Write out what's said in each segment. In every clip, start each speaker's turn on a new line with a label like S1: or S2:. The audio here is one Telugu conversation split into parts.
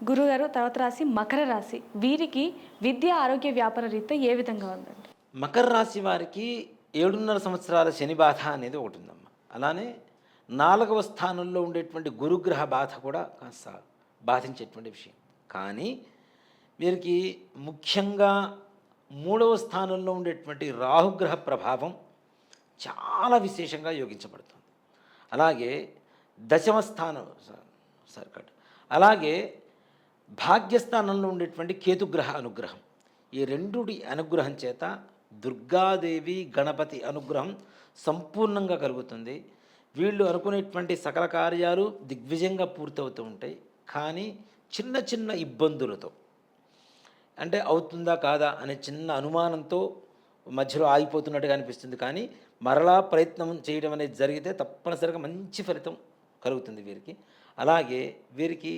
S1: గురుగారు తర్వాత రాశి మకర రాశి. వీరికి విద్య, ఆరోగ్య, వ్యాపార రీత్యా ఏ విధంగా ఉందండి?
S2: మకర రాశి వారికి 7.5 సంవత్సరాల శని బాధ అనేది ఒకటి ఉందమ్మా. అలానే 4వ స్థానంలో ఉండేటువంటి గురుగ్రహ బాధ కూడా కాస్త బాధించేటువంటి విషయం. కానీ వీరికి ముఖ్యంగా 3వ స్థానంలో ఉండేటువంటి రాహుగ్రహ ప్రభావం చాలా విశేషంగా యోగించబడుతుంది. అలాగే 10వ స్థానం సారీ కట్ అలాగే భాగ్యస్థానంలో ఉండేటువంటి కేతుగ్రహ అనుగ్రహం, ఈ రెండుటి అనుగ్రహం చేత దుర్గాదేవి గణపతి అనుగ్రహం సంపూర్ణంగా కలుగుతుంది. వీళ్ళు అనుకునేటువంటి సకల కార్యాలు దిగ్విజయంగా పూర్తవుతూ ఉంటాయి. కానీ చిన్న చిన్న ఇబ్బందులతో, అంటే అవుతుందా కాదా అనే చిన్న అనుమానంతో మధ్యలో ఆగిపోతున్నట్టుగా అనిపిస్తుంది. కానీ మరలా ప్రయత్నం చేయడం అనేది జరిగితే తప్పనిసరిగా మంచి ఫలితం కలుగుతుంది వీరికి. అలాగే వీరికి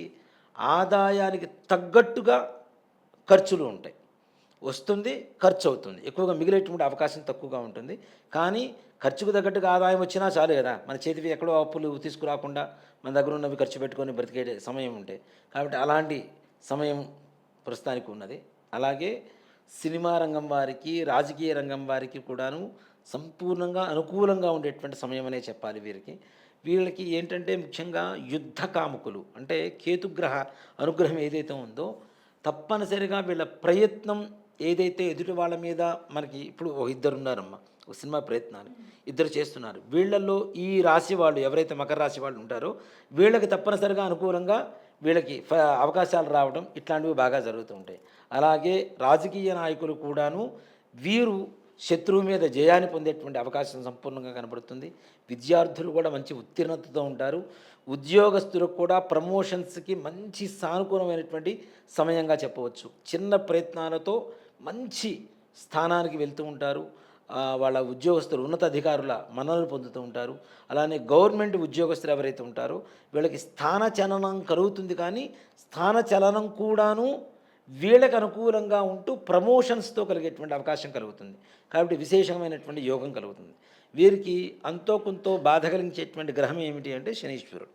S2: ఆదాయానికి తగ్గట్టుగా ఖర్చులు ఉంటాయి. వస్తుంది, ఖర్చు అవుతుంది. ఎక్కువగా మిగిలేటువంటి అవకాశం తక్కువగా ఉంటుంది. కానీ ఖర్చుకు తగ్గట్టుగా ఆదాయం వచ్చినా చాలు కదా. మన చేతివి ఎక్కడో అప్పులు తీసుకురాకుండా మన దగ్గర ఉన్నవి ఖర్చు పెట్టుకొని బ్రతికే సమయం ఉంటే, కాబట్టి అలాంటి సమయం ప్రస్తుతానికి ఉన్నది. అలాగే సినిమా రంగం వారికి, రాజకీయ రంగం వారికి కూడాను సంపూర్ణంగా అనుకూలంగా ఉండేటువంటి సమయం అనే చెప్పాలి వీరికి. వీళ్ళకి ఏంటంటే ముఖ్యంగా యుద్ధ కాముకులు, అంటే కేతుగ్రహ అనుగ్రహం ఏదైతే ఉందో తప్పనిసరిగా వీళ్ళ ప్రయత్నం ఏదైతే ఎదుటి వాళ్ళ మీద మనకి ఇప్పుడు ఇద్దరు ఉన్నారమ్మా, ఒక సినిమా ప్రయత్నాలు ఇద్దరు చేస్తున్నారు. వీళ్ళల్లో ఈ రాశి వాళ్ళు ఎవరైతే మకర రాశి వాళ్ళు ఉంటారో వీళ్ళకి తప్పనిసరిగా అనుకూలంగా వీళ్ళకి అవకాశాలు రావడం ఇట్లాంటివి బాగా జరుగుతూ ఉంటాయి. అలాగే రాజకీయ నాయకులు కూడాను వీరు శత్రువు మీద జయాన్ని పొందేటువంటి అవకాశం సంపూర్ణంగా కనబడుతుంది. విద్యార్థులు కూడా మంచి ఉత్తీర్ణతతో ఉంటారు. ఉద్యోగస్తులకు కూడా ప్రమోషన్స్కి మంచి సానుకూలమైనటువంటి సమయంగా చెప్పవచ్చు. చిన్న ప్రయత్నాలతో మంచి స్థానానికి వెళ్తూ ఉంటారు. వాళ్ళ ఉద్యోగస్తులు ఉన్నతాధికారుల మన్ననలు పొందుతూ ఉంటారు. అలానే గవర్నమెంట్ ఉద్యోగస్తులు ఎవరైతే ఉంటారో వీళ్ళకి స్థానచలనం కలుగుతుంది. కానీ స్థానచలనం కూడాను వీళ్ళకి అనుకూలంగా ఉంటూ ప్రమోషన్స్తో కలిగేటువంటి అవకాశం కలుగుతుంది. కాబట్టి విశేషమైనటువంటి యోగం కలుగుతుంది. వీరికి అంతో కొంతో బాధ కలిగించేటువంటి గ్రహం ఏమిటి అంటే శనీశ్వరుడు.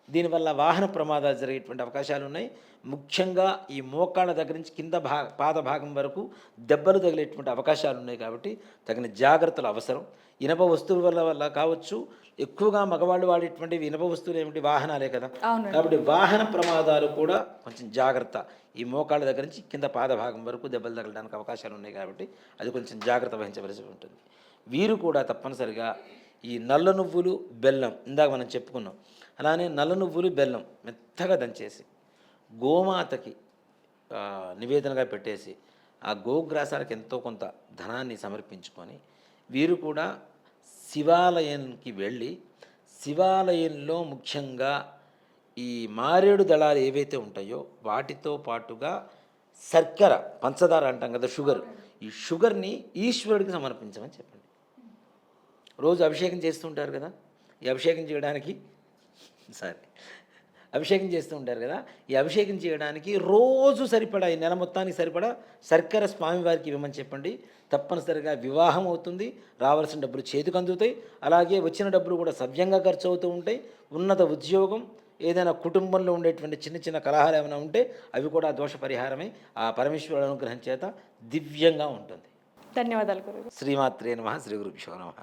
S2: దీనివల్ల వాహన ప్రమాదాలు జరిగేటువంటి అవకాశాలు ఉన్నాయి. ముఖ్యంగా ఈ మోకాళ్ళ దగ్గర నుంచి కింద పాద భాగం వరకు దెబ్బలు తగిలేటువంటి అవకాశాలు ఉన్నాయి. కాబట్టి తగిన జాగ్రత్తలు అవసరం. ఇనప వస్తువుల వల్ల కావచ్చు, ఎక్కువగా మగవాళ్ళు వాడేటువంటి ఇనప వస్తువులు ఏమిటి, వాహనాలే కదా. కాబట్టి వాహన ప్రమాదాలు కూడా కొంచెం జాగ్రత్త. ఈ మోకాళ్ళ దగ్గర నుంచి కింద పాద భాగం వరకు దెబ్బలు తగలడానికి అవకాశాలు ఉన్నాయి. కాబట్టి అది కొంచెం జాగ్రత్త వహించవలసి ఉంటుంది. వీరు కూడా తప్పనిసరిగా ఈ నల్ల నువ్వులు, బెల్లం ఇందాక మనం చెప్పుకున్నాం. అలానే నల్ల నువ్వులు, బెల్లం మెత్తగా దంచేసి గోమాతకి నివేదనగా పెట్టేసి ఆ గోగ్రాసాలకు ఎంతో కొంత ధనాన్ని సమర్పించుకొని వీరు కూడా శివాలయానికి వెళ్ళి, శివాలయంలో ముఖ్యంగా ఈ మారేడు దళాలు ఏవైతే ఉంటాయో వాటితో పాటుగా శర్కర, పంచదార అంటాం కదా, షుగర్, ఈ షుగర్ని ఈశ్వరుడికి సమర్పించమని చెప్పండి. రోజు అభిషేకం చేస్తుంటారు కదా, ఈ అభిషేకం చేయడానికి అభిషేకం చేస్తూ ఉంటారు కదా, ఈ అభిషేకం చేయడానికి రోజు సరిపడా, ఈ నెల మొత్తానికి సరిపడా శర్కర స్వామివారికి ఇవ్వమని చెప్పండి. తప్పనిసరిగా వివాహం అవుతుంది. రావాల్సిన డబ్బులు చేతికి అందుతాయి. అలాగే వచ్చిన డబ్బులు కూడా సవ్యంగా ఖర్చు అవుతూ ఉంటాయి. ఉన్నత ఉద్యోగం, ఏదైనా కుటుంబంలో ఉండేటువంటి చిన్న చిన్న కలహాలు ఏమైనా ఉంటే అవి కూడా దోష పరిహారమే. ఆ పరమేశ్వరుడు అనుగ్రహం చేత దివ్యంగా ఉంటుంది.
S1: ధన్యవాదాలు గురుగారు.
S2: శ్రీమాత్రే నమః. శ్రీ గురుభ్యో నమః.